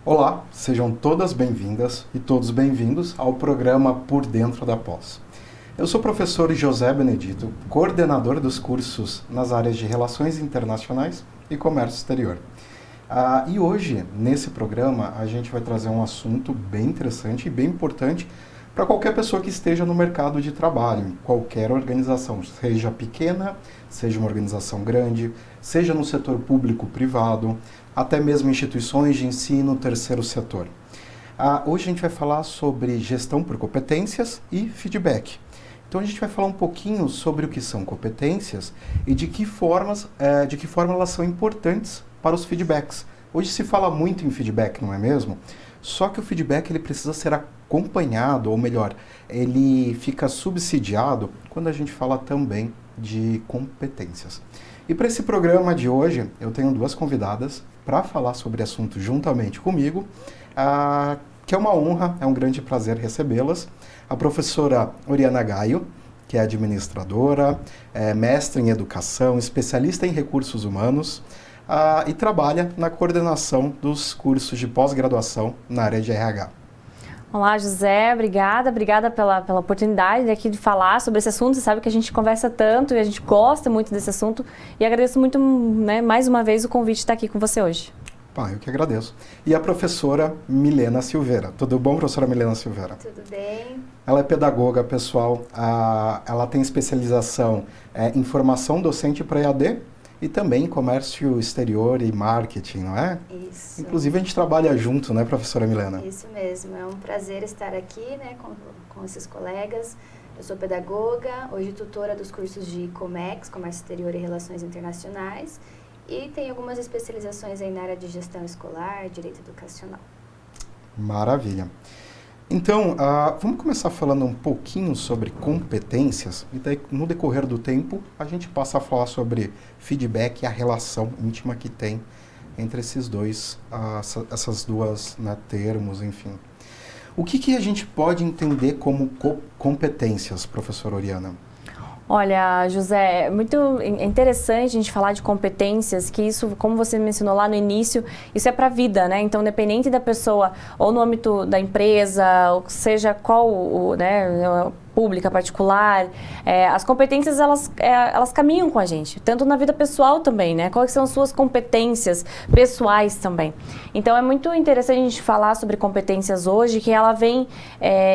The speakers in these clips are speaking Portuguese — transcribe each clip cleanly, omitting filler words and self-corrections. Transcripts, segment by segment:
Olá, sejam todas bem-vindas e todos bem-vindos ao programa Por Dentro da Pós. Eu sou o professor José Benedito, coordenador dos cursos nas áreas de Relações Internacionais e Comércio Exterior. E hoje, nesse programa, a gente vai trazer um assunto bem interessante e bem importante para qualquer pessoa que esteja no mercado de trabalho, em qualquer organização, seja pequena, seja uma organização grande, seja no setor público-privado, até mesmo instituições de ensino, terceiro setor. Hoje a gente vai falar sobre gestão por competências e feedback. Então a gente vai falar um pouquinho sobre o que são competências e de que forma elas são importantes para os feedbacks. Hoje se fala muito em feedback, não é mesmo? Só que o feedback ele precisa ser acompanhado, ou melhor, ele fica subsidiado quando a gente fala também de competências. E para esse programa de hoje, eu tenho duas convidadas para falar sobre o assunto juntamente comigo, que é uma honra, é um grande prazer recebê-las. A professora Oriana Gaio, que é administradora, mestre em educação, especialista em recursos humanos, e trabalha na coordenação dos cursos de pós-graduação na área de RH. Olá, José, obrigada pela oportunidade aqui de falar sobre esse assunto. Você sabe que a gente conversa tanto e a gente gosta muito desse assunto e agradeço muito, mais uma vez o convite de estar aqui com você hoje. Eu que agradeço. E a professora Milena Silveira. Tudo bom, professora Milena Silveira? Tudo bem. Ela é pedagoga, pessoal. Ela tem especialização em formação docente para EAD e também em comércio exterior e marketing, não é? Isso. Inclusive a gente trabalha junto, né, professora Milena? Isso mesmo. É um prazer estar aqui, né, com esses colegas. Eu sou pedagoga, hoje tutora dos cursos de COMEX, Comércio Exterior e Relações Internacionais, e tenho algumas especializações aí na área de gestão escolar, direito educacional. Maravilha. Então, vamos começar falando um pouquinho sobre competências, e daí no decorrer do tempo a gente passa a falar sobre feedback e a relação íntima que tem entre esses dois, essas duas, né, termos, enfim. O que a gente pode entender como competências, professora Oriana? Olha, José, é muito interessante a gente falar de competências, que isso, como você mencionou lá no início, isso é para a vida, né? Então, independente da pessoa, ou no âmbito da empresa, ou seja qual, né, pública, particular, as competências elas caminham com a gente, tanto na vida pessoal também, né? Quais são as suas competências pessoais também. Então é muito interessante a gente falar sobre competências hoje, que ela vem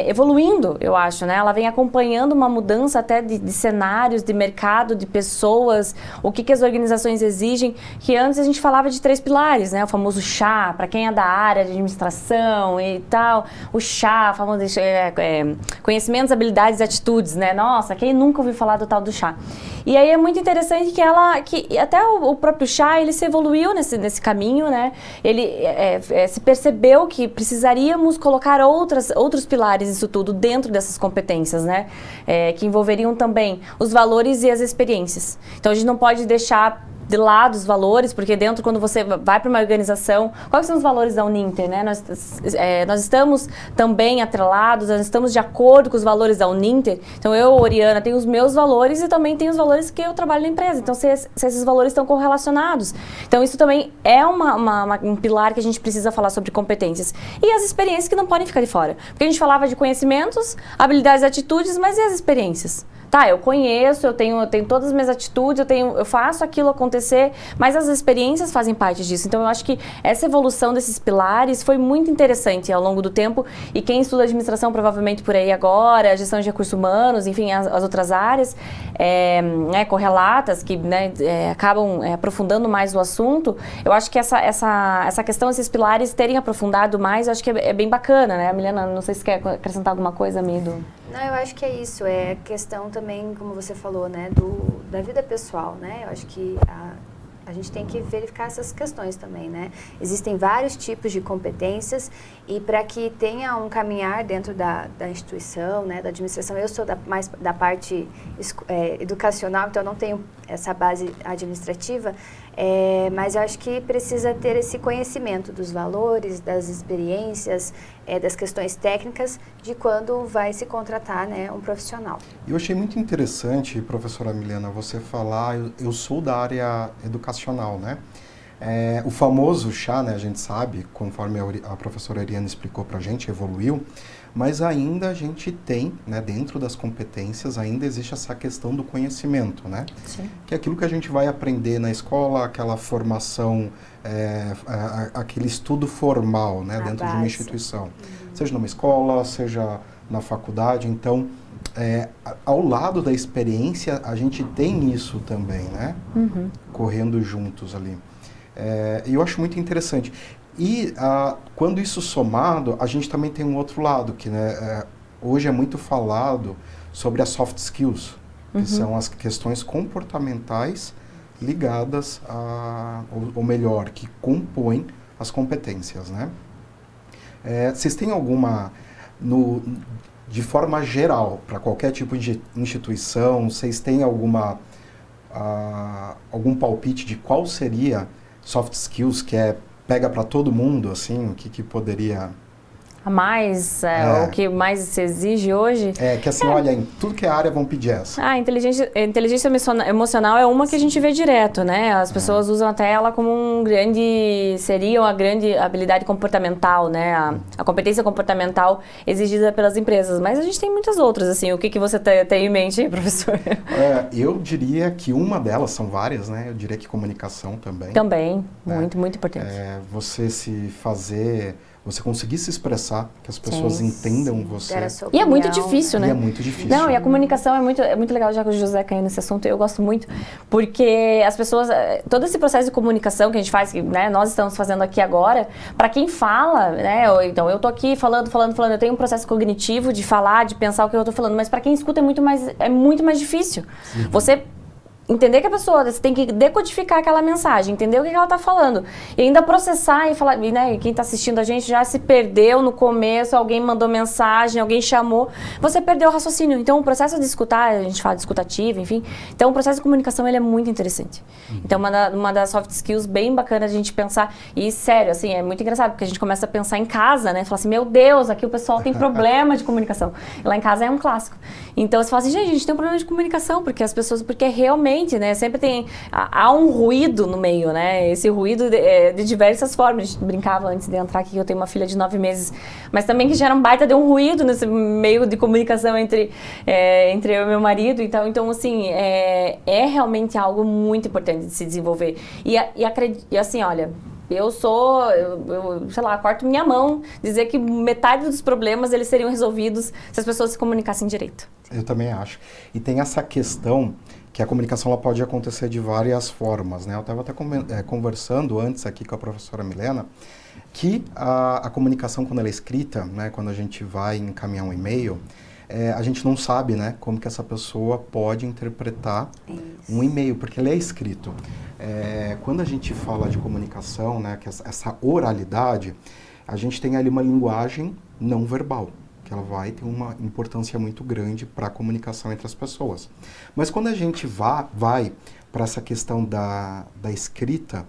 evoluindo, eu acho, né? Ela vem acompanhando uma mudança até de cenários, de mercado, de pessoas, o que as organizações exigem, que antes a gente falava de 3 pilares, né? O famoso chá, para quem é da área de administração e tal, o chá, famoso conhecimentos, habilidades e atitudes, né? Nossa, quem nunca ouviu falar do tal do chá? E aí é muito interessante que até o próprio chá, ele se evoluiu nesse caminho, né? Ele se percebeu que precisaríamos colocar outros pilares disso tudo dentro dessas competências, né? Que envolveriam também os valores e as experiências. Então a gente não pode deixar de lado os valores, porque dentro, quando você vai para uma organização, quais são os valores da Uninter, né? Nós estamos também atrelados, nós estamos de acordo com os valores da Uninter. Então eu, Oriana, tenho os meus valores e também tenho os valores que eu trabalho na empresa. Então se esses valores estão correlacionados. Então isso também é um pilar que a gente precisa falar sobre competências. E as experiências que não podem ficar de fora. Porque a gente falava de conhecimentos, habilidades e atitudes, mas e as experiências? Tá, eu conheço, eu tenho todas as minhas atitudes, eu faço aquilo acontecer, mas as experiências fazem parte disso. Então, eu acho que essa evolução desses pilares foi muito interessante ao longo do tempo, e quem estuda administração provavelmente por aí agora, gestão de recursos humanos, enfim, as outras áreas correlatas, que acabam aprofundando mais o assunto, eu acho que essa questão, esses pilares terem aprofundado mais, eu acho que é bem bacana, né? A Milena, não sei se quer acrescentar alguma coisa, Mido. Não, eu acho que é isso, é questão também, como você falou, né, da vida pessoal, né? Eu acho que a gente tem que verificar essas questões também, né? Existem vários tipos de competências, e para que tenha um caminhar dentro da instituição, né, da administração, eu sou mais da parte educacional, então eu não tenho essa base administrativa, mas eu acho que precisa ter esse conhecimento dos valores, das experiências, das questões técnicas de quando vai se contratar, né, um profissional. Eu achei muito interessante, professora Milena, você falar, eu sou da área educacional, né? O famoso chá, né, a gente sabe, conforme a professora Ariana explicou para a gente, evoluiu, mas ainda a gente tem, né, dentro das competências, ainda existe essa questão do conhecimento, né? Sim. Que é aquilo que a gente vai aprender na escola, aquela formação, aquele estudo formal, né, dentro de uma instituição. Seja numa escola, seja na faculdade. Então, ao lado da experiência, a gente tem isso também, né? Correndo juntos ali. E eu acho muito interessante. E quando isso somado, a gente também tem um outro lado, que né, hoje é muito falado sobre as soft skills, que são as questões comportamentais ligadas ou melhor, que compõem as competências, né? Vocês têm alguma, de forma geral, para qualquer tipo de instituição, vocês têm algum palpite de qual seria soft skills, que pega para todo mundo, assim, o que poderia... A mais, o que mais se exige hoje? Que assim, olha, em tudo que é área vão pedir essa. Inteligência emocional é uma que a gente vê direto, né? As pessoas usam até ela como seria uma grande habilidade comportamental, né? A competência comportamental exigida pelas empresas. Mas a gente tem muitas outras, assim. O que você tem em mente, professor? Eu diria que uma delas, são várias, né? Eu diria que comunicação também. Também, muito, muito importante. Você conseguir se expressar, que as pessoas entendam você. E é muito difícil, né? E é muito difícil. Não, e a comunicação é muito legal, já que o José caiu nesse assunto, eu gosto muito, porque as pessoas, todo esse processo de comunicação que a gente faz, que né, nós estamos fazendo aqui agora, para quem fala, né, então eu tô aqui falando, eu tenho um processo cognitivo de falar, de pensar o que eu tô falando, mas para quem escuta é muito mais difícil. Você entender que a pessoa, você tem que decodificar aquela mensagem, entender o que ela está falando. E ainda processar e falar, né, quem está assistindo a gente já se perdeu no começo, alguém mandou mensagem, alguém chamou, você perdeu o raciocínio. Então, o processo de escutar, a gente fala de escutativa, enfim. Então, o processo de comunicação, ele é muito interessante. Então, uma das soft skills bem bacana a gente pensar, e sério, assim, é muito engraçado, porque a gente começa a pensar em casa, né, falar assim, meu Deus, aqui o pessoal tem problema de comunicação. E lá em casa é um clássico. Então, você fala assim, gente, a gente tem um problema de comunicação, porque realmente, né, sempre há um ruído no meio, né, esse ruído de diversas formas. A gente brincava antes de entrar aqui que eu tenho uma filha de 9 meses, mas também que gera um baita de um ruído nesse meio de comunicação entre eu e meu marido. Então assim, é realmente algo muito importante de se desenvolver. E assim, olha, eu sei lá, corto minha mão dizer que metade dos problemas eles seriam resolvidos se as pessoas se comunicassem direito. Eu também acho. E tem essa questão que a comunicação ela pode acontecer de várias formas, né? Eu estava até conversando antes aqui com a professora Milena que a comunicação, quando ela é escrita, né, quando a gente vai encaminhar um e-mail, a gente não sabe, né, como que essa pessoa pode interpretar um e-mail, porque ele é escrito. Quando a gente fala de comunicação, né, que essa oralidade, a gente tem ali uma linguagem não verbal, que ela vai ter uma importância muito grande para a comunicação entre as pessoas. Mas quando a gente vai para essa questão da escrita,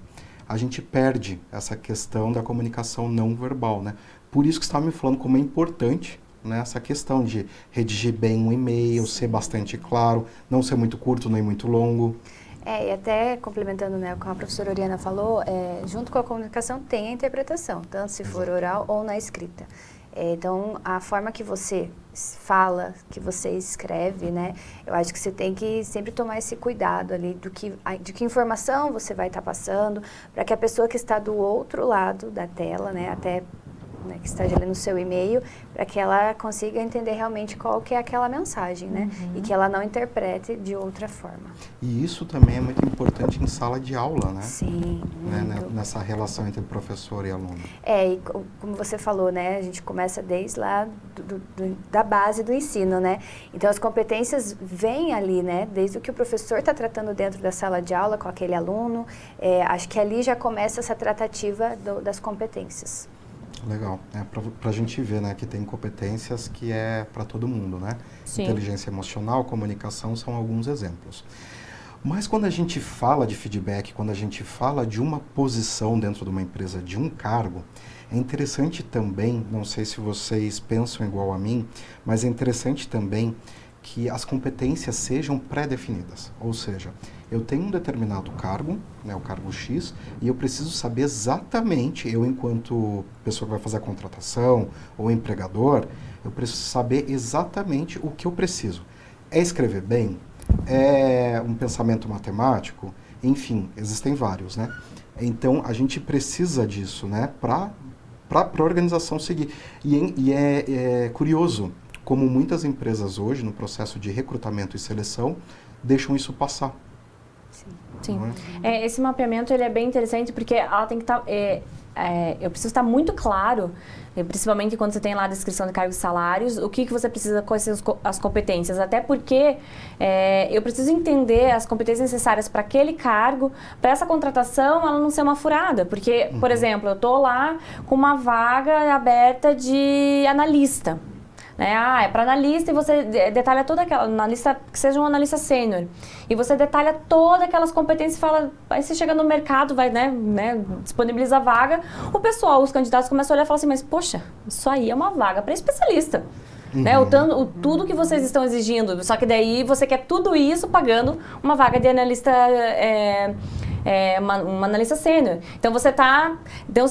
a gente perde essa questão da comunicação não verbal, né? Por isso que você estava me falando como é importante, né, essa questão de redigir bem um e-mail, ser bastante claro, não ser muito curto nem muito longo. E até complementando, né, como a professora Oriana falou, junto com a comunicação tem a interpretação, tanto se for oral ou na escrita. Então, a forma que você fala, que você escreve, né, eu acho que você tem que sempre tomar esse cuidado ali de que informação você vai estar passando, para que a pessoa que está do outro lado da tela, né, até né, que esteja ali no seu e-mail, para que ela consiga entender realmente qual que é aquela mensagem, né? E que ela não interprete de outra forma. E isso também é muito importante em sala de aula, né? Sim, muito. Nessa relação entre professor e aluno. E como você falou, né? A gente começa desde lá da base do ensino, né? Então, as competências vêm ali, né? Desde o que o professor está tratando dentro da sala de aula com aquele aluno. Acho que ali já começa essa tratativa das competências. Legal. Para a gente ver, né, que tem competências que é para todo mundo, né? Sim. Inteligência emocional, comunicação são alguns exemplos. Mas quando a gente fala de feedback, quando a gente fala de uma posição dentro de uma empresa, de um cargo, é interessante também, não sei se vocês pensam igual a mim, mas é interessante também que as competências sejam pré-definidas. Ou seja, eu tenho um determinado cargo, né, o cargo X, e eu preciso saber exatamente, eu enquanto pessoa que vai fazer a contratação, ou empregador, eu preciso saber exatamente o que eu preciso. É escrever bem? É um pensamento matemático? Enfim, existem vários, né? Então, a gente precisa disso, né, para a organização seguir. E é curioso como muitas empresas hoje, no processo de recrutamento e seleção, deixam isso passar. Sim. Esse mapeamento ele é bem interessante porque ela tem que estar... eu preciso estar muito claro, principalmente quando você tem lá a descrição de cargos e salários, o que você precisa, quais são as competências. Até porque eu preciso entender as competências necessárias para aquele cargo, para essa contratação ela não ser uma furada. Porque, por exemplo, eu estou lá com uma vaga aberta de analista. Né? É para analista e você detalha toda aquela analista, que seja um analista sênior. E você detalha todas aquelas competências e fala, aí você chega no mercado, vai, né, disponibiliza a vaga, o pessoal, os candidatos começam a olhar e falam assim, mas poxa, isso aí é uma vaga para especialista. Né? Tudo que vocês estão exigindo, só que daí você quer tudo isso pagando uma vaga de analista uma analista sênior. Então você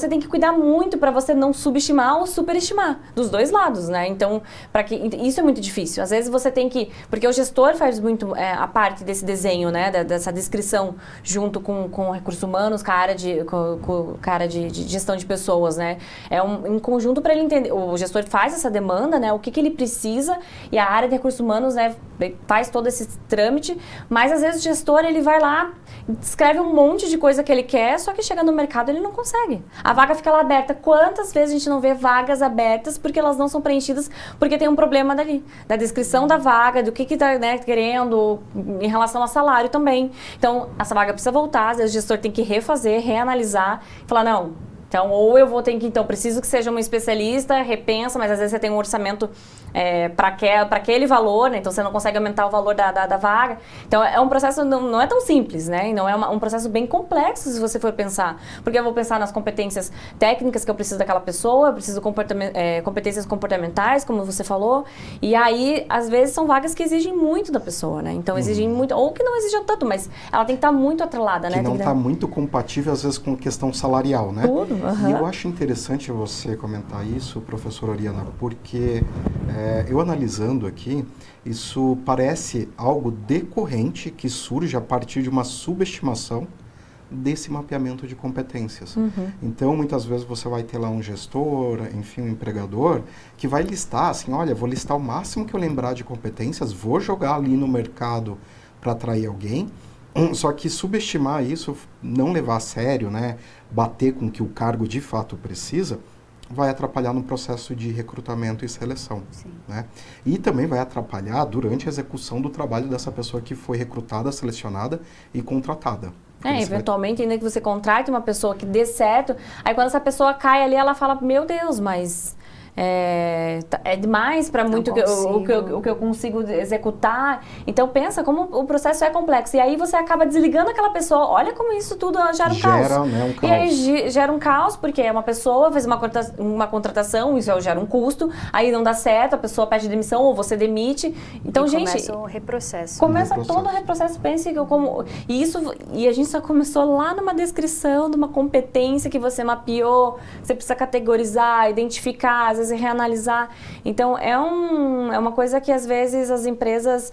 tem que cuidar muito para você não subestimar ou superestimar dos dois lados, né? Então, isso é muito difícil. Às vezes você tem que, porque o gestor faz muito a parte desse desenho, né, dessa descrição junto com recursos humanos, com a área de gestão de pessoas, né? Em conjunto para ele entender. O gestor faz essa demanda, né? O que ele precisa e a área de recursos humanos, né, faz todo esse trâmite, mas às vezes o gestor ele vai lá, escreve um monte de coisa que ele quer, só que chega no mercado ele não consegue. A vaga fica lá aberta. Quantas vezes a gente não vê vagas abertas porque elas não são preenchidas porque tem um problema dali, da descrição da vaga, do que está, né, querendo em relação a salário também. Então, essa vaga precisa voltar, às vezes o gestor tem que refazer, reanalisar, falar, não, então, ou eu vou ter que, preciso que seja um especialista, repensa, mas às vezes você tem um orçamento para aquele valor, né? Então você não consegue aumentar o valor da vaga. Então, é um processo, não é tão simples, né? Não é um processo bem complexo se você for pensar. Porque eu vou pensar nas competências técnicas que eu preciso daquela pessoa, eu preciso competências comportamentais, como você falou, e aí, às vezes, são vagas que exigem muito da pessoa, né? Então, exigem muito, ou que não exigem tanto, mas ela tem que estar muito atrelada, né? Que não está muito compatível, às vezes, com questão salarial, né? Tudo. E eu acho interessante você comentar isso, professora Oriana, porque eu analisando aqui, isso parece algo decorrente que surge a partir de uma subestimação desse mapeamento de competências. Então, muitas vezes você vai ter lá um gestor, enfim, um empregador, que vai listar assim, olha, vou listar o máximo que eu lembrar de competências, vou jogar ali no mercado para atrair alguém. Só que subestimar isso, não levar a sério, né, bater com o que o cargo de fato precisa, vai atrapalhar no processo de recrutamento e seleção. Né? E também vai atrapalhar durante a execução do trabalho dessa pessoa que foi recrutada, selecionada e contratada. Eventualmente, ainda que você contrate uma pessoa que dê certo, aí quando essa pessoa cai ali, ela fala, meu Deus, mas... É demais para muito o que eu consigo executar. Então, pensa como o processo é complexo. E aí você acaba desligando aquela pessoa. Olha como isso tudo gera um caos. Né, um caos. E aí gera um caos, porque uma pessoa fez uma contratação, isso gera um custo, aí não dá certo, a pessoa pede demissão ou você demite. Então, começa o reprocesso. Começa todo o reprocesso. Pense que e a gente só começou lá numa descrição de uma competência que você mapeou, você precisa categorizar, identificar, às vezes reanalisar. Então, é uma coisa que às vezes as empresas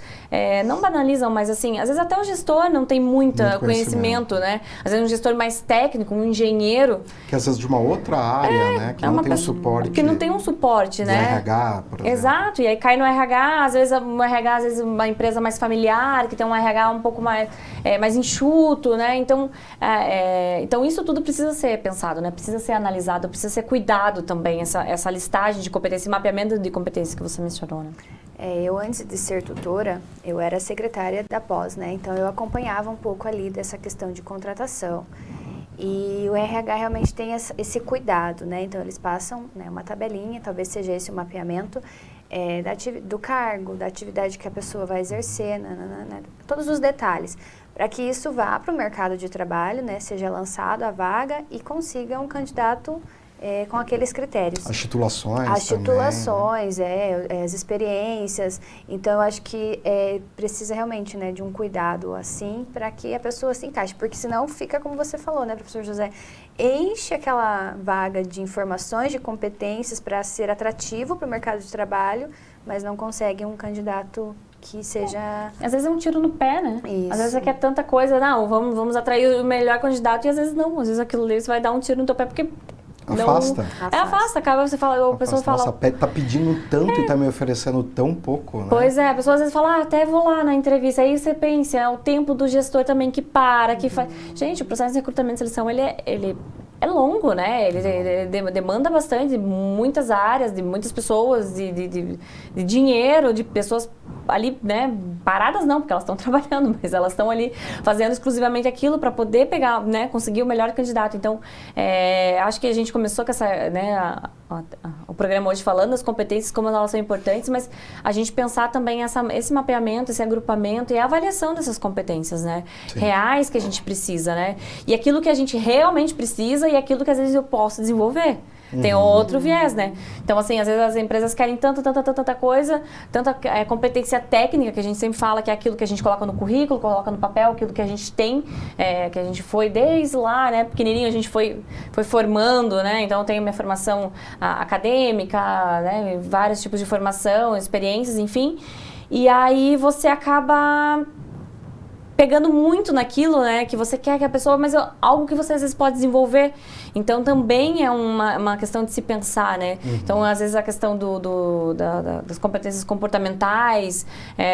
não banalizam, mas assim, às vezes até o gestor não tem muito conhecimento, né? Às vezes um gestor mais técnico, um engenheiro. Que às vezes de uma outra área, né? Que não tem um suporte. Que não tem um suporte, né? RH, por exemplo. Exato, e aí cai no RH, às vezes uma empresa mais familiar, que tem um RH um pouco mais enxuto, né? Então, isso tudo precisa ser pensado, né? Precisa ser analisado, precisa ser cuidado também, essa listagem de competência, mapeamento de competência que você mencionou, né? Eu, antes de ser tutora, eu era secretária da pós, né? Então, eu acompanhava um pouco ali dessa questão de contratação. E o RH realmente tem esse cuidado, né? Então, eles passam, né, uma tabelinha, talvez seja esse o mapeamento do cargo, da atividade que a pessoa vai exercer, todos os detalhes, para que isso vá para o mercado de trabalho, né? Seja lançado a vaga e consiga um candidato com aqueles critérios. As titulações As também, titulações, as experiências. Então, eu acho que precisa realmente, né, de um cuidado assim para que a pessoa se encaixe. Porque senão fica, como você falou, né, professor José, enche aquela vaga de informações, de competências para ser atrativo para o mercado de trabalho, mas não consegue um candidato que seja... Às vezes é um tiro no pé, né? Isso. Às vezes você quer tanta coisa, não, vamos atrair o melhor candidato, e às vezes não. Às vezes aquilo ali você vai dar um tiro no teu pé, porque... Afasta. Afasta, acaba você fala, a pessoa fala... Nossa, tá pedindo tanto e tá me oferecendo tão pouco, né? Pois é, a pessoa às vezes fala, até vou lá na entrevista. Aí você pensa, é o tempo do gestor também que para, que faz... Gente, o processo de recrutamento e seleção, ele é longo, né? Ele demanda bastante, de muitas áreas, de muitas pessoas, de dinheiro, de pessoas ali, né? Paradas não, porque elas estão trabalhando, mas elas estão ali fazendo exclusivamente aquilo para poder pegar, né? Conseguir o melhor candidato. Então, acho que a gente começou com essa, né? O programa hoje falando das competências, como elas são importantes, mas a gente pensar também esse mapeamento, esse agrupamento e a avaliação dessas competências, né? Sim. Reais que a gente precisa, né? E aquilo que a gente realmente precisa e aquilo que às vezes eu posso desenvolver. Tem outro viés, né? Então, assim, às vezes as empresas querem tanta coisa, tanta competência técnica, que a gente sempre fala que é aquilo que a gente coloca no currículo, coloca no papel, aquilo que a gente tem, que a gente foi desde lá, né? Pequenininho a gente foi formando, né? Então, eu tenho minha formação acadêmica, né? Vários tipos de formação, experiências, enfim. E aí você acaba pegando muito naquilo, né, que você quer que a pessoa, mas algo que você às vezes pode desenvolver. Então, também é uma questão de se pensar, né? Então, às vezes, a questão das competências comportamentais,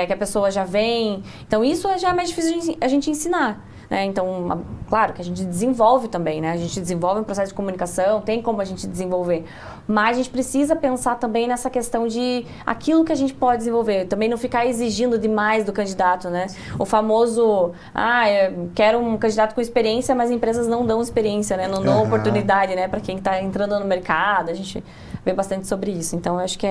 que a pessoa já vem. Então, isso já é mais difícil a gente ensinar. Né? Então, claro que a gente desenvolve também, né? A gente desenvolve um processo de comunicação, tem como a gente desenvolver. Mas a gente precisa pensar também nessa questão de aquilo que a gente pode desenvolver. Também não ficar exigindo demais do candidato, né? O famoso, eu quero um candidato com experiência, mas empresas não dão experiência, né? Não dão oportunidade, né? Para quem está entrando no mercado. A gente vê bastante sobre isso. Então, eu acho que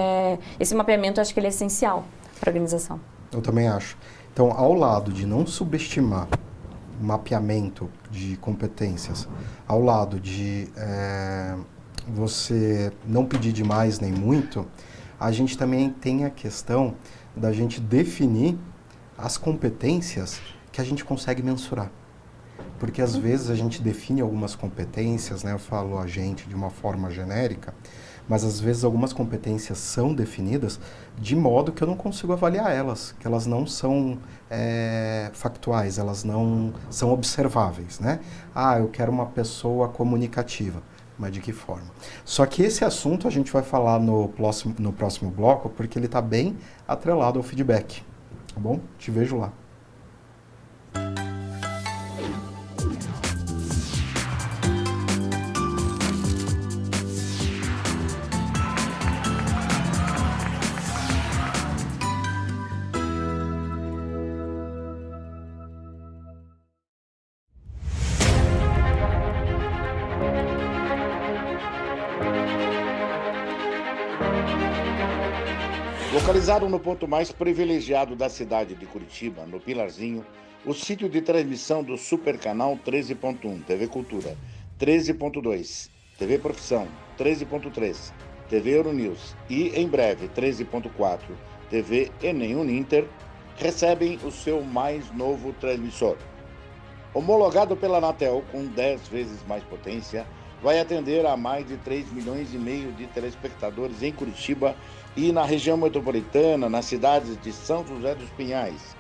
esse mapeamento, eu acho que ele é essencial para a organização. Eu também acho. Então, ao lado de não subestimar mapeamento de competências, ao lado de você não pedir demais nem muito, a gente também tem a questão da gente definir as competências que a gente consegue mensurar. Porque às vezes a gente define algumas competências, né? Eu falo a gente de uma forma genérica, mas às vezes algumas competências são definidas de modo que eu não consigo avaliar elas, que elas não são factuais, elas não são observáveis, né? Eu quero uma pessoa comunicativa, mas de que forma? Só que esse assunto a gente vai falar no próximo bloco, porque ele está bem atrelado ao feedback, tá bom? Te vejo lá. Localizado no ponto mais privilegiado da cidade de Curitiba, no Pilarzinho, o sítio de transmissão do Super Canal 13.1, TV Cultura, 13.2, TV Profissão, 13.3, TV Euronews e, em breve, 13.4, TV Enem Uninter, recebem o seu mais novo transmissor. Homologado pela Anatel com 10 vezes mais potência, vai atender a mais de 3,5 milhões de telespectadores em Curitiba e na região metropolitana, nas cidades de São José dos Pinhais,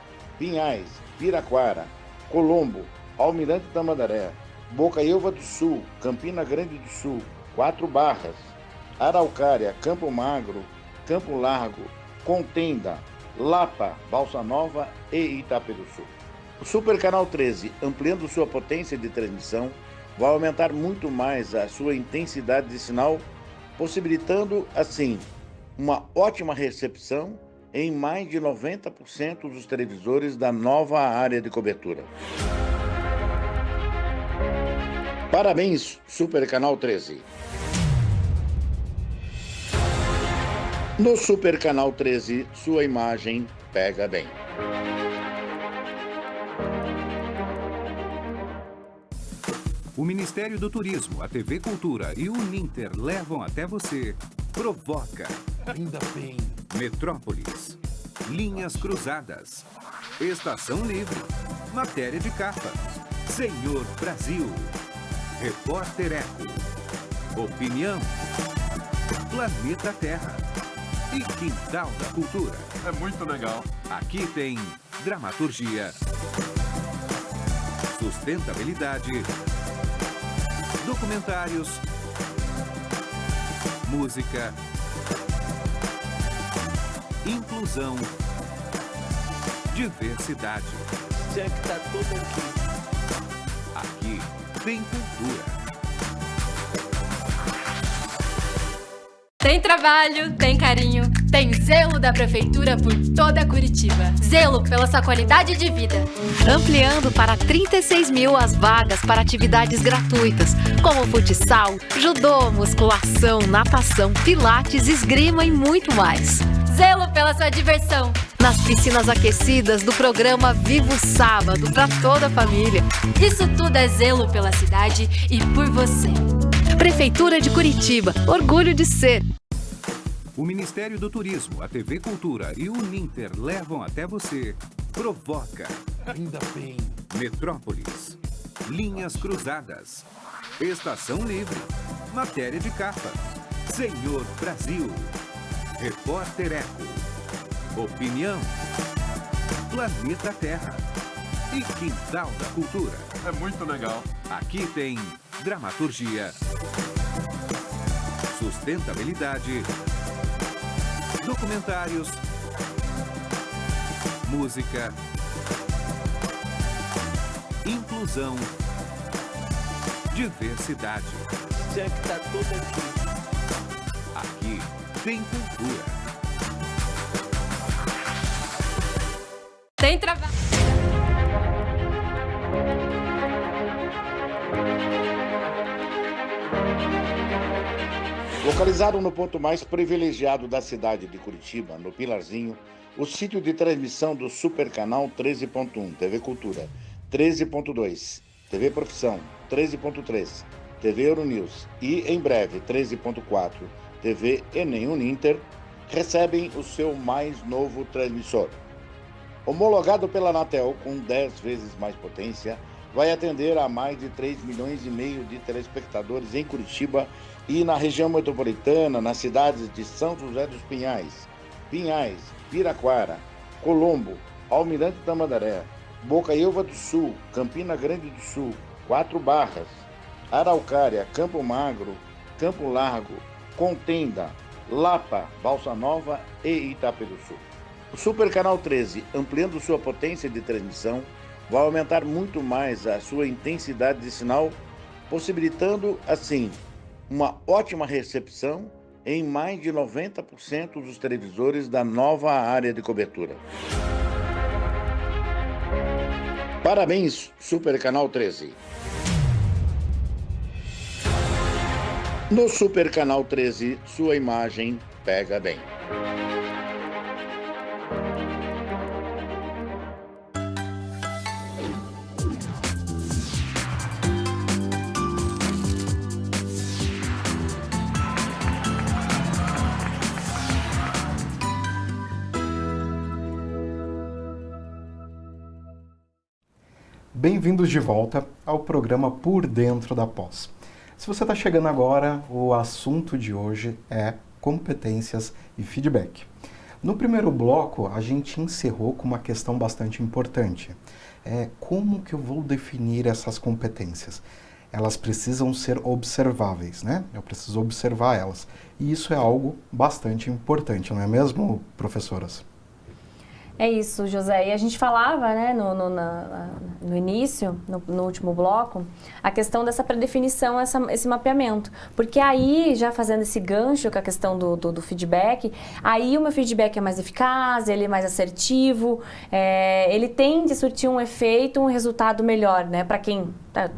Piraquara, Colombo, Almirante Tamandaré, Bocaiúva do Sul, Campina Grande do Sul, 4 Barras, Araucária, Campo Magro, Campo Largo, Contenda, Lapa, Balsa Nova e Itapé do Sul. O Super Canal 13, ampliando sua potência de transmissão, vai aumentar muito mais a sua intensidade de sinal, possibilitando, assim, uma ótima recepção em mais de 90% dos televisores da nova área de cobertura. Parabéns, Super Canal 13. No Super Canal 13, sua imagem pega bem. O Ministério do Turismo, a TV Cultura e o Uninter levam até você Provoca. Ainda bem. Metrópolis. Linhas Cruzadas. Estação Livre. Matéria de capa. Senhor Brasil. Repórter Eco. Opinião. Planeta Terra. E Quintal da Cultura. É muito legal. Aqui tem dramaturgia, sustentabilidade, documentários, música, inclusão, diversidade. Já que tá tudo aqui. Aqui tem cultura. Tem trabalho, tem carinho, tem zelo da Prefeitura por toda Curitiba. Zelo pela sua qualidade de vida. Ampliando para 36 mil as vagas para atividades gratuitas, como futsal, judô, musculação, natação, pilates, esgrima e muito mais. Zelo pela sua diversão. Nas piscinas aquecidas do programa Vivo Sábado para toda a família. Isso tudo é zelo pela cidade e por você. Prefeitura de Curitiba, orgulho de ser. O Ministério do Turismo, a TV Cultura e o Uninter levam até você Provoca. Ainda bem. Metrópolis. Linhas Cruzadas. Estação Livre. Matéria de capa. Senhor Brasil. Repórter Eco. Opinião. Planeta Terra. E Quintal da Cultura. É muito legal. Aqui tem dramaturgia, sustentabilidade, documentários, música, inclusão, diversidade. Já que tá tudo aqui. Aqui tem cultura. Tem trabalho. Localizado no ponto mais privilegiado da cidade de Curitiba, no Pilarzinho, o sítio de transmissão do Supercanal 13.1, TV Cultura, 13.2, TV Profissão, 13.3, TV Euronews e, em breve, 13.4, TV Enem Uninter, recebem o seu mais novo transmissor. Homologado pela Anatel com 10 vezes mais potência, vai atender a mais de 3 milhões e meio de telespectadores em Curitiba e na região metropolitana, nas cidades de São José dos Pinhais, Piraquara, Colombo, Almirante Tamandaré, Bocaiúva do Sul, Campina Grande do Sul, 4 Barras, Araucária, Campo Magro, Campo Largo, Contenda, Lapa, Balsa Nova e Itaperuçu. O Supercanal 13, ampliando sua potência de transmissão, vai aumentar muito mais a sua intensidade de sinal, possibilitando, assim, uma ótima recepção em mais de 90% dos televisores da nova área de cobertura. Parabéns, Supercanal 13. No Supercanal 13, sua imagem pega bem. Bem-vindos de volta ao programa Por Dentro da Pós. Se você está chegando agora, o assunto de hoje é competências e feedback. No primeiro bloco, a gente encerrou com uma questão bastante importante. Como que eu vou definir essas competências? Elas precisam ser observáveis, né? Eu preciso observar elas. E isso é algo bastante importante, não é mesmo, professoras? É isso, José. E a gente falava, né, no início, no último bloco, a questão dessa predefinição, esse mapeamento. Porque aí, já fazendo esse gancho com a questão do feedback, aí o meu feedback é mais eficaz, ele é mais assertivo, ele tende a surtir um efeito, um resultado melhor, né, para quem,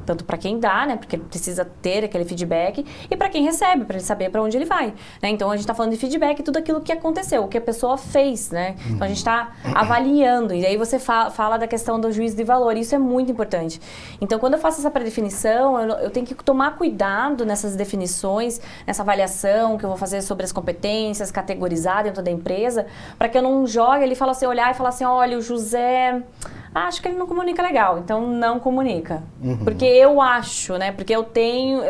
tanto para quem dá, né, porque ele precisa ter aquele feedback, e para quem recebe, para ele saber para onde ele vai, né? Então a gente está falando de feedback, tudo aquilo que aconteceu, o que a pessoa fez, né? Então a gente está avaliando. E aí você fala da questão do juízo de valor. Isso é muito importante. Então, quando eu faço essa pré-definição, eu tenho que tomar cuidado nessas definições, nessa avaliação que eu vou fazer sobre as competências, categorizar dentro da empresa, para que eu não jogue ali e fale assim, olhar e falar assim, olha, o José... acho que ele não comunica legal, então não comunica. Porque eu acho, né? Porque eu tenho,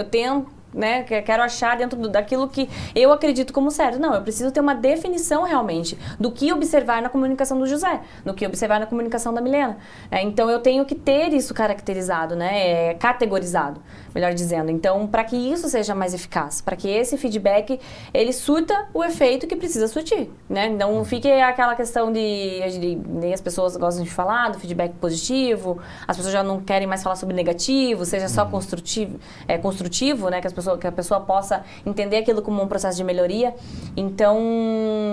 né, quero achar dentro daquilo que eu acredito como certo. Não, eu preciso ter uma definição realmente do que observar na comunicação do José, do que observar na comunicação da Milena. Então, eu tenho que ter isso caracterizado, né, categorizado, melhor dizendo. Então, para que isso seja mais eficaz, para que esse feedback, ele surta o efeito que precisa surtir, né? Então, fique aquela questão nem as pessoas gostam de falar do feedback positivo, as pessoas já não querem mais falar sobre negativo, seja só construtivo, né, que a pessoa possa entender aquilo como um processo de melhoria. Então,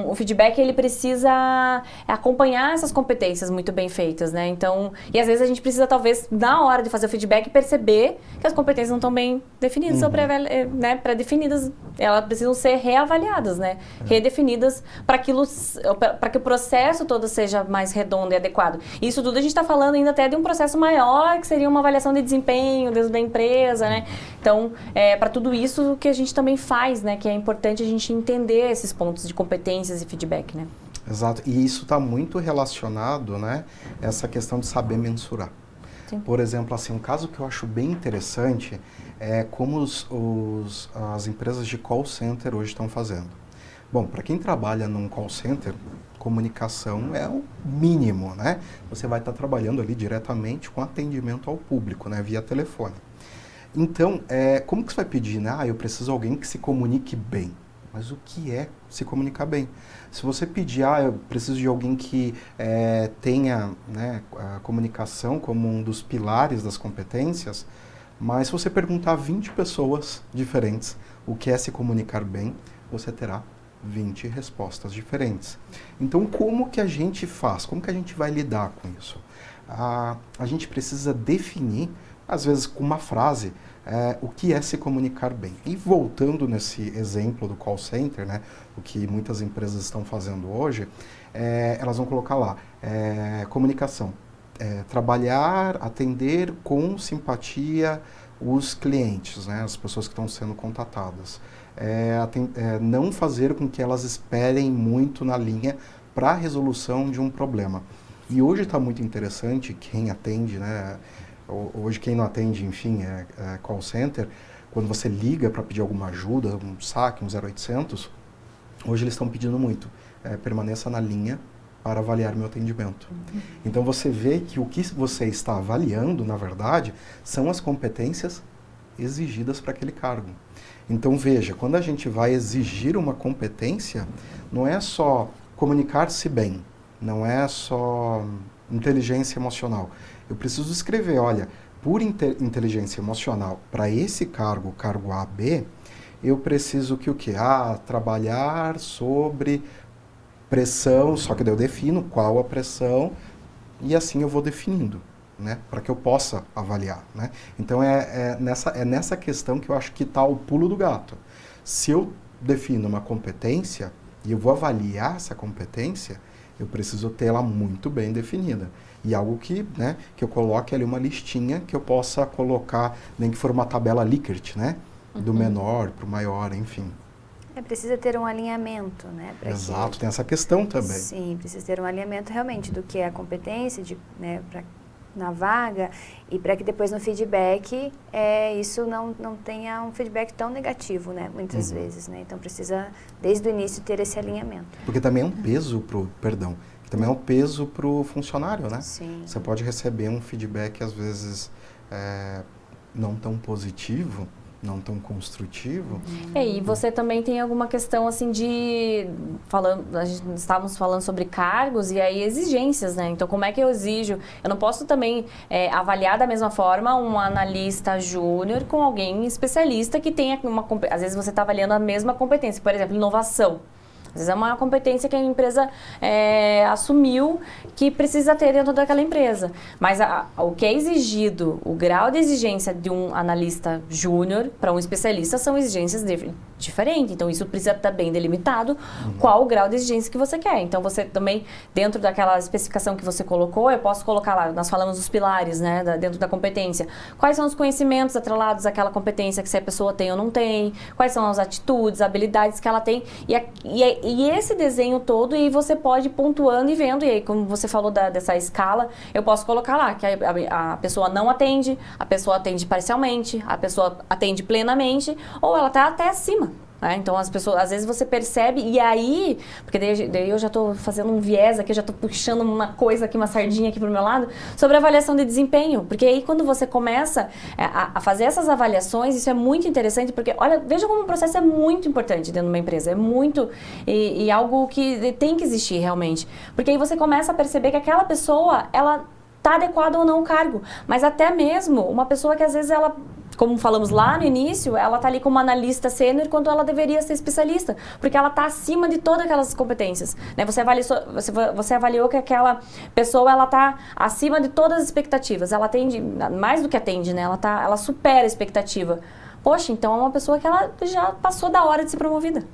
o feedback, ele precisa acompanhar essas competências muito bem feitas, né? Então, e às vezes a gente precisa, talvez, na hora de fazer o feedback, perceber que as competências não estão bem definidas ou pré-definidas. Elas precisam ser reavaliadas, né? Redefinidas para que o processo todo seja mais redondo e adequado. E isso tudo a gente está falando ainda até de um processo maior, que seria uma avaliação de desempenho dentro da empresa, né? Então, para tudo isso que a gente também faz, né? Que é importante a gente entender esses pontos de competências e feedback, né? Exato. E isso está muito relacionado, né? Essa questão de saber mensurar. Sim. Por exemplo, assim, um caso que eu acho bem interessante é como as empresas de call center hoje estão fazendo. Bom, para quem trabalha num call center, comunicação é o mínimo, né? Você vai estar trabalhando ali diretamente com atendimento ao público, né? Via telefone. Então, como que você vai pedir, né? Eu preciso de alguém que se comunique bem. Mas o que é se comunicar bem? Se você pedir, eu preciso de alguém que tenha, né, a comunicação como um dos pilares das competências, mas se você perguntar a 20 pessoas diferentes o que é se comunicar bem, você terá 20 respostas diferentes. Então, como que a gente faz? Como que a gente vai lidar com isso? A gente precisa definir, às vezes com uma frase, o que é se comunicar bem. E voltando nesse exemplo do call center, né, o que muitas empresas estão fazendo hoje, elas vão colocar lá, comunicação, trabalhar, atender com simpatia os clientes, né, as pessoas que estão sendo contatadas. Não fazer com que elas esperem muito na linha para a resolução de um problema. E hoje está muito interessante quem atende, né, hoje quem não atende, enfim, call center, quando você liga para pedir alguma ajuda, um saque, um 0800, hoje eles estão pedindo muito, permaneça na linha para avaliar meu atendimento. Então você vê que o que você está avaliando, na verdade, são as competências exigidas para aquele cargo. Então veja, quando a gente vai exigir uma competência, não é só comunicar-se bem, não é só inteligência emocional. Eu preciso escrever, olha, por inteligência emocional, para esse cargo, cargo A, B, eu preciso que o quê? Trabalhar sobre pressão, só que daí eu defino qual a pressão e assim eu vou definindo, né, para que eu possa avaliar, né? Então é nessa questão que eu acho que está o pulo do gato. Se eu defino uma competência e eu vou avaliar essa competência, eu preciso ter ela muito bem definida. E algo que, né, que eu coloque ali uma listinha que eu possa colocar, nem que for uma tabela Likert, né? Do menor para o maior, enfim. Precisa ter um alinhamento, né? Exato, tem essa questão também. Sim, precisa ter um alinhamento realmente do que é a competência, né, na vaga, e para que depois no feedback isso não tenha um feedback tão negativo, né? Muitas vezes, né? Então precisa, desde o início, ter esse alinhamento. Porque também é um peso também é um peso para o funcionário, né? Sim. Você pode receber um feedback, às vezes, não tão positivo, não tão construtivo. E você também tem alguma questão, assim, estávamos falando sobre cargos e aí exigências, né? Então, como é que eu exijo? Eu não posso também avaliar da mesma forma um analista júnior com alguém especialista que tenha às vezes você está avaliando a mesma competência, por exemplo, inovação. Às vezes é uma competência que a empresa assumiu que precisa ter dentro daquela empresa. Mas o que é exigido, o grau de exigência de um analista júnior para um especialista são exigências diferente. Então, isso precisa estar bem delimitado qual o grau de exigência que você quer. Então, você também, dentro daquela especificação que você colocou, eu posso colocar lá, nós falamos dos pilares, né, dentro da competência. Quais são os conhecimentos atrelados àquela competência que se a pessoa tem ou não tem, quais são as atitudes, habilidades que ela tem, e esse desenho todo, e você pode ir pontuando e vendo, e aí, como você falou dessa escala, eu posso colocar lá que a pessoa não atende, a pessoa atende parcialmente, a pessoa atende plenamente, ou ela está até acima. Então, as pessoas, às vezes você percebe, e aí, porque daí eu já estou fazendo um viés aqui, eu já estou puxando uma coisa aqui, uma sardinha aqui pro meu lado, sobre avaliação de desempenho, porque aí quando você começa a fazer essas avaliações, isso é muito interessante, porque, olha, veja como o processo é muito importante dentro de uma empresa, é muito, e algo que tem que existir realmente, porque aí você começa a perceber que aquela pessoa, ela está adequada ou não ao cargo, mas até mesmo uma pessoa que às vezes ela, como falamos lá no início, ela está ali como analista sênior quando ela deveria ser especialista, porque ela está acima de todas aquelas competências, né? Você avaliou que aquela pessoa, ela está acima de todas as expectativas, ela atende, mais do que atende, né? Ela supera a expectativa. Poxa, então é uma pessoa que ela já passou da hora de ser promovida.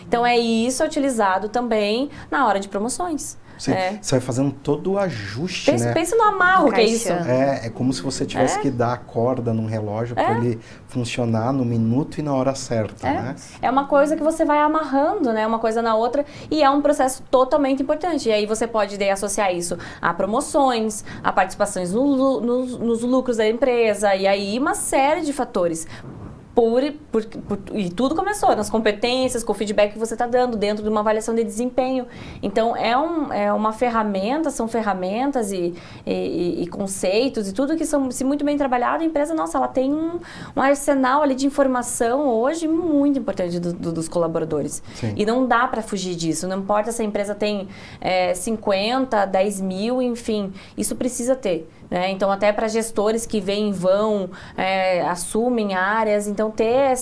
Então isso é utilizado também na hora de promoções. Sim, você vai fazendo todo o ajuste, né? Pensa no amarro, que é isso. É como se você tivesse que dar a corda num relógio para ele funcionar no minuto e na hora certa, né? É uma coisa que você vai amarrando, né? Uma coisa na outra, e é um processo totalmente importante. E aí você pode associar isso a promoções, a participações nos lucros da empresa, e aí uma série de fatores. E tudo começou nas competências, com o feedback que você está dando dentro de uma avaliação de desempenho. Então, é uma ferramenta, são ferramentas e conceitos e tudo que são, se muito bem trabalhado, a empresa, nossa, ela tem um arsenal ali de informação hoje muito importante dos colaboradores. Sim. E não dá para fugir disso, não importa se a empresa tem 50, 10 mil, enfim, isso precisa ter. Né? Então, até para gestores que vêm e vão, assumem áreas, então ter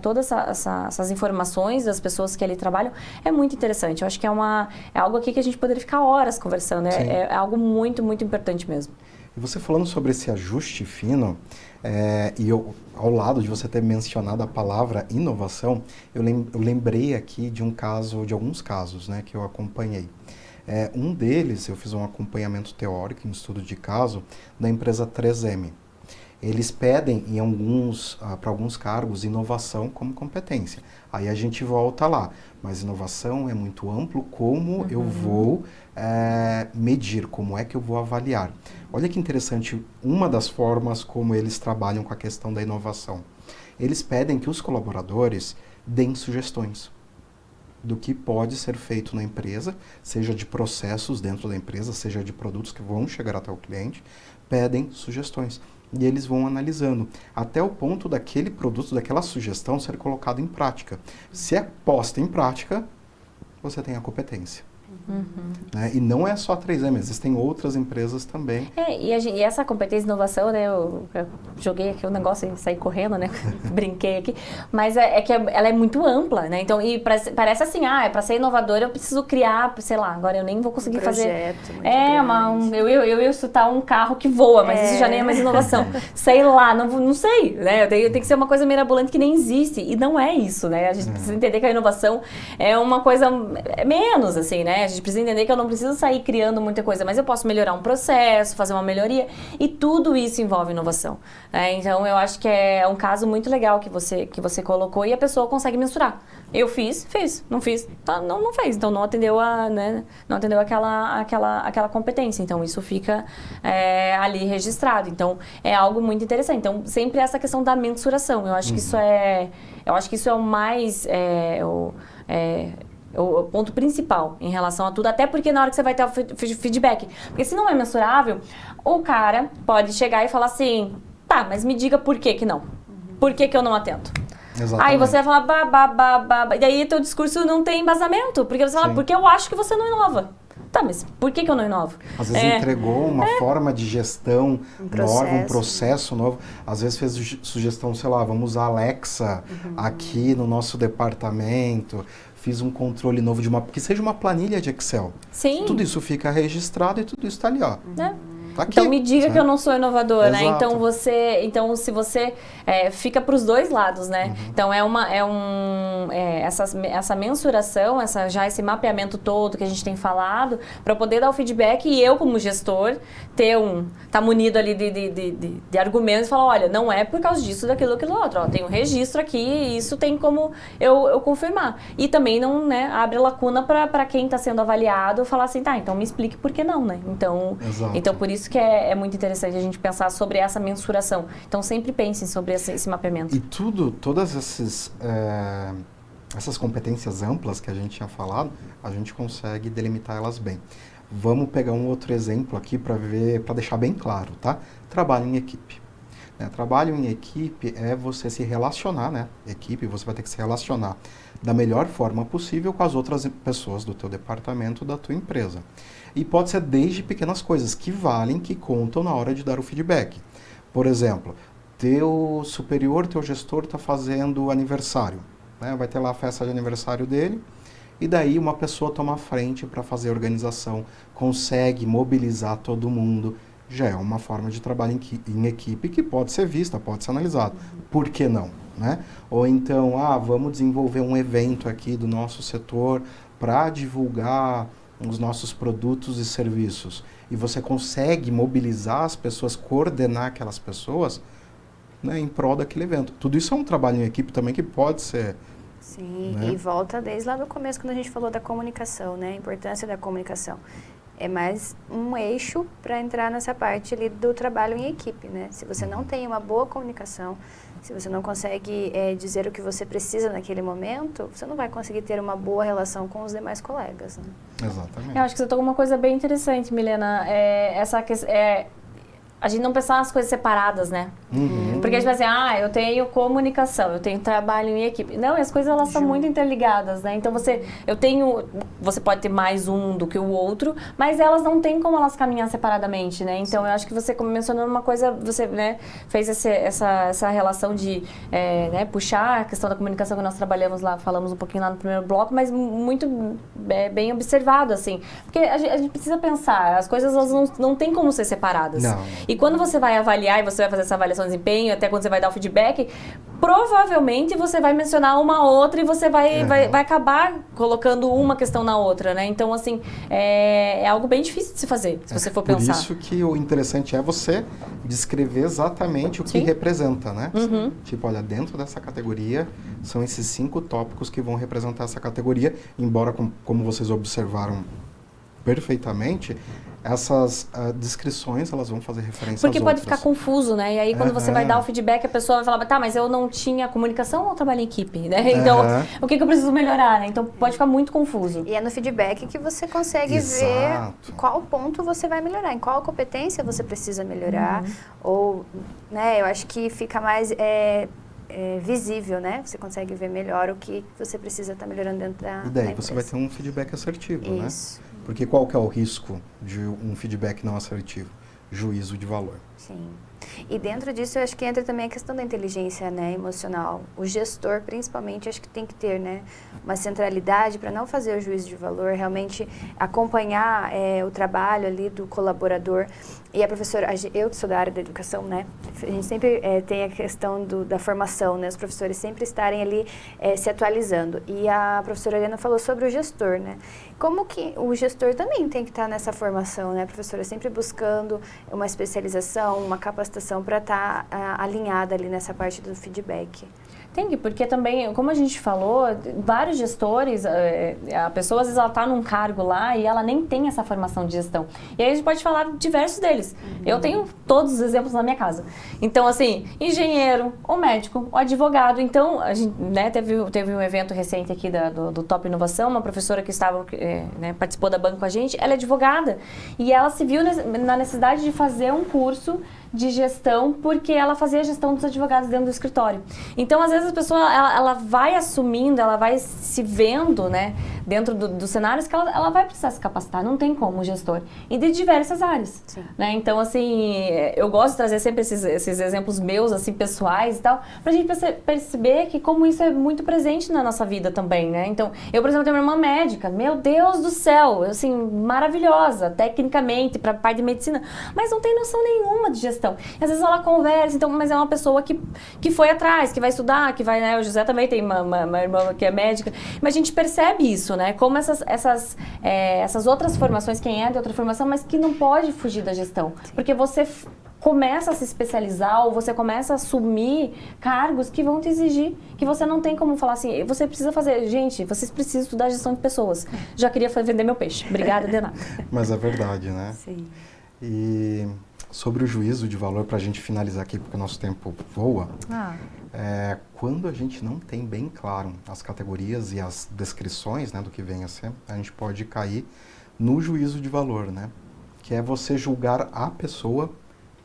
todas essas informações das pessoas que ali trabalham é muito interessante. Eu acho que é algo aqui que a gente poderia ficar horas conversando, é algo muito, muito importante mesmo. E você falando sobre esse ajuste fino, ao lado de você ter mencionado a palavra inovação, eu lembrei aqui de alguns casos, né, que eu acompanhei. Um deles, eu fiz um acompanhamento teórico, um estudo de caso, da empresa 3M. Eles pedem para alguns cargos inovação como competência. Aí a gente volta lá. Mas inovação é muito amplo, como eu vou medir, como é que eu vou avaliar. Olha que interessante, uma das formas como eles trabalham com a questão da inovação. Eles pedem que os colaboradores deem sugestões do que pode ser feito na empresa, seja de processos dentro da empresa, seja de produtos que vão chegar até o cliente, pedem sugestões. E eles vão analisando, até o ponto daquele produto, daquela sugestão ser colocado em prática. Se é posta em prática, você tem a competência. Né? E não é só a 3M, existem outras empresas também. E essa competência de inovação, né, eu joguei aqui o negócio e saí correndo, né, brinquei aqui, mas que ela é muito ampla, né, então, e parece assim, para ser inovadora eu preciso criar, sei lá, agora eu nem vou conseguir fazer. Eu ia chutar um carro que voa, mas isso já nem é mais inovação. Sei lá, não sei, né, tem que ser uma coisa mirabolante que nem existe, e não é isso, né, a gente precisa entender que a inovação é uma coisa menos, assim, né, a gente precisa entender que eu não preciso sair criando muita coisa, mas eu posso melhorar um processo, fazer uma melhoria, e tudo isso envolve inovação. Né? Então, eu acho que é um caso muito legal que você colocou e a pessoa consegue mensurar. Eu fiz, não fiz, não fez, então não atendeu não atendeu aquela competência. Então, isso fica ali registrado. Então, é algo muito interessante. Então, sempre essa questão da mensuração. Eu acho que isso é o mais... o ponto principal em relação a tudo, até porque na hora que você vai ter o feedback, porque se não é mensurável, o cara pode chegar e falar assim, tá, mas me diga por que não, por que eu não atendo. Exatamente. Aí você vai falar e daí teu discurso não tem embasamento, porque você fala, porque eu acho que você não inova. Tá, mas por que eu não inovo? Às vezes entregou uma forma de gestão nova, um processo novo. Às vezes fez sugestão, sei lá, vamos usar a Alexa aqui no nosso departamento. Fiz um controle novo que seja uma planilha de Excel. Sim. Tudo isso fica registrado e tudo isso está ali, ó. Tá aqui, então me diga que eu não sou inovador, né? Exato. Então se você fica para os dois lados, né? Então essa mensuração, esse mapeamento todo que a gente tem falado, para poder dar o feedback e eu como gestor tá munido ali de argumentos e falar, olha, não é por causa disso, daquilo, outro. Ó, tem um registro aqui e isso tem como eu confirmar. E também não, né, abre lacuna para quem está sendo avaliado falar assim, tá, então me explique por que não, né? Então por isso que é muito interessante a gente pensar sobre essa mensuração. Então sempre pensem sobre esse mapeamento. E todas essas competências amplas que a gente tinha falado, a gente consegue delimitar elas bem. Vamos pegar um outro exemplo aqui para deixar bem claro, tá? Trabalho em equipe. Trabalho em equipe é você se relacionar, né? Equipe, você vai ter que se relacionar da melhor forma possível com as outras pessoas do teu departamento, da tua empresa. E pode ser desde pequenas coisas que valem, que contam na hora de dar o feedback. Por exemplo, teu superior, teu gestor está fazendo aniversário, né? Vai ter lá a festa de aniversário dele, e daí uma pessoa toma a frente para fazer a organização, consegue mobilizar todo mundo. Já é uma forma de trabalho em equipe que pode ser vista, pode ser analisada. Por que não? Né? Ou então, vamos desenvolver um evento aqui do nosso setor para divulgar os nossos produtos e serviços. E você consegue mobilizar as pessoas, coordenar aquelas pessoas, né, em prol daquele evento. Tudo isso é um trabalho em equipe também que pode ser... Sim, né? E volta desde lá do começo, quando a gente falou da comunicação, né? A importância da comunicação. É mais um eixo para entrar nessa parte ali do trabalho em equipe, né? Se você não tem uma boa comunicação, se você não consegue dizer o que você precisa naquele momento, você não vai conseguir ter uma boa relação com os demais colegas, né? Exatamente. Eu acho que você tocou uma coisa bem interessante, Milena. A gente não pensar as coisas separadas, né? Porque a gente vai dizer, eu tenho comunicação, eu tenho trabalho em equipe. Não, as coisas elas são muito interligadas, né? Então você pode ter mais um do que o outro, mas elas não têm como elas caminhar separadamente, né? Então eu acho que você, como mencionou uma coisa, você, né, fez essa relação de né, puxar a questão da comunicação que nós trabalhamos lá, falamos um pouquinho lá no primeiro bloco, mas muito bem observado, assim. Porque a gente precisa pensar, as coisas elas não tem como ser separadas. Não. E quando você vai avaliar e você vai fazer essa avaliação de desempenho, até quando você vai dar o feedback, provavelmente você vai mencionar uma outra e você vai acabar colocando uma questão na outra, né? Então, assim, é algo bem difícil de se fazer, se você for pensar. Por isso que o interessante é você descrever exatamente o que representa, né? Tipo, olha, dentro dessa categoria, são esses 5 tópicos que vão representar essa categoria, embora, como vocês observaram perfeitamente, essas descrições, elas vão fazer referência Porque às pode outras. ficar confuso, né? E aí, quando você vai dar o feedback, a pessoa vai falar, tá, mas eu não tinha comunicação ou trabalho em equipe, né? Então, o que eu preciso melhorar, né? Então, pode ficar muito confuso. E é no feedback que você consegue ver qual ponto você vai melhorar, em qual competência você precisa melhorar, ou, né, eu acho que fica mais... visível, né? Você consegue ver melhor o que você precisa estar melhorando dentro da E daí da você vai empresa. ter um feedback assertivo, Isso. né? Porque qual que é o risco de um feedback não assertivo? Juízo de valor. Sim. E dentro disso, eu acho que entra também a questão da inteligência, né, emocional. O gestor, principalmente, acho que tem que ter, né, uma centralidade para não fazer o juízo de valor, realmente acompanhar o trabalho ali do colaborador. E a professora, eu que sou da área da educação, né, a gente sempre tem a questão da formação, né, os professores sempre estarem ali se atualizando. E a professora Helena falou sobre o gestor, né. Como que o gestor também tem que estar nessa formação, né, professora? Sempre buscando uma especialização, uma capacitação para estar alinhada ali nessa parte do feedback. Tem que, porque também, como a gente falou, vários gestores, a pessoa às vezes ela está num cargo lá e ela nem tem essa formação de gestão. E aí a gente pode falar diversos deles. Eu tenho todos os exemplos na minha casa. Então, assim, engenheiro, o médico, o advogado. Então, a gente, né, teve um evento recente aqui do Top Inovação, uma professora que estava, né, participou da banca com a gente, ela é advogada. E ela se viu na necessidade de fazer um curso de gestão porque ela fazia a gestão dos advogados dentro do escritório. Então, às vezes, a pessoa ela vai assumindo, ela vai se vendo, né, dentro dos cenários que ela vai precisar se capacitar, não tem como gestor. E de diversas áreas. Né? Então, assim, eu gosto de trazer sempre esses exemplos meus, assim, pessoais e tal, pra gente perceber que como isso é muito presente na nossa vida também, né? Então, eu, por exemplo, tenho uma irmã médica, meu Deus do céu, assim, maravilhosa, tecnicamente, pra parte de medicina, mas não tem noção nenhuma de gestão. E às vezes ela conversa, então, mas é uma pessoa que foi atrás, que vai estudar, que vai, né? O José também tem uma irmã que é médica, mas a gente percebe isso, né? Como essas outras formações, quem é de outra formação, mas que não pode fugir da gestão, porque você começa a se especializar ou você começa a assumir cargos que vão te exigir, que você não tem como falar assim, você precisa fazer, gente, vocês precisam estudar gestão de pessoas. Já queria vender meu peixe. Obrigada, de nada. Mas é verdade, né? Sim. E sobre o juízo de valor, para a gente finalizar aqui, porque o nosso tempo voa, quando a gente não tem bem claro as categorias e as descrições, né, do que vem a ser, a gente pode cair no juízo de valor, né? Que é você julgar a pessoa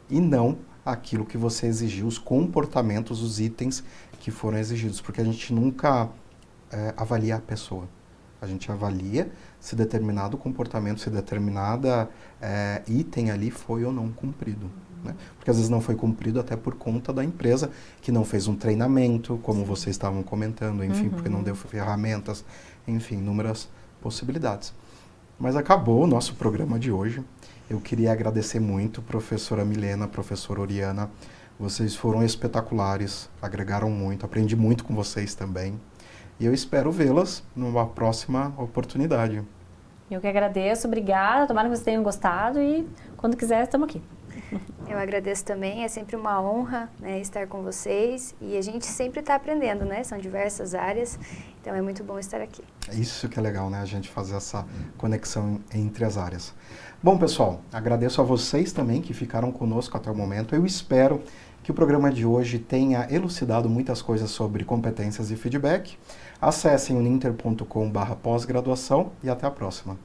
e não aquilo que você exigiu, os comportamentos, os itens que foram exigidos, porque a gente nunca avalia a pessoa. A gente avalia se determinado comportamento, se determinada item ali foi ou não cumprido. Né? Porque às vezes não foi cumprido até por conta da empresa que não fez um treinamento, como vocês estavam comentando, enfim, porque não deu ferramentas, enfim, inúmeras possibilidades. Mas acabou o nosso programa de hoje. Eu queria agradecer muito, professora Milena, professora Oriana. Vocês foram espetaculares, agregaram muito, aprendi muito com vocês também. E eu espero vê-las numa próxima oportunidade. Eu que agradeço, obrigada. Tomara que vocês tenham gostado e quando quiser, estamos aqui. Eu agradeço também, é sempre uma honra, né, estar com vocês e a gente sempre está aprendendo, né? São diversas áreas, então é muito bom estar aqui. Isso que é legal, né? A gente fazer essa conexão entre as áreas. Bom, pessoal, agradeço a vocês também que ficaram conosco até o momento. Eu espero que o programa de hoje tenha elucidado muitas coisas sobre competências e feedback. Acessem o uninter.com/pós-graduação e até a próxima.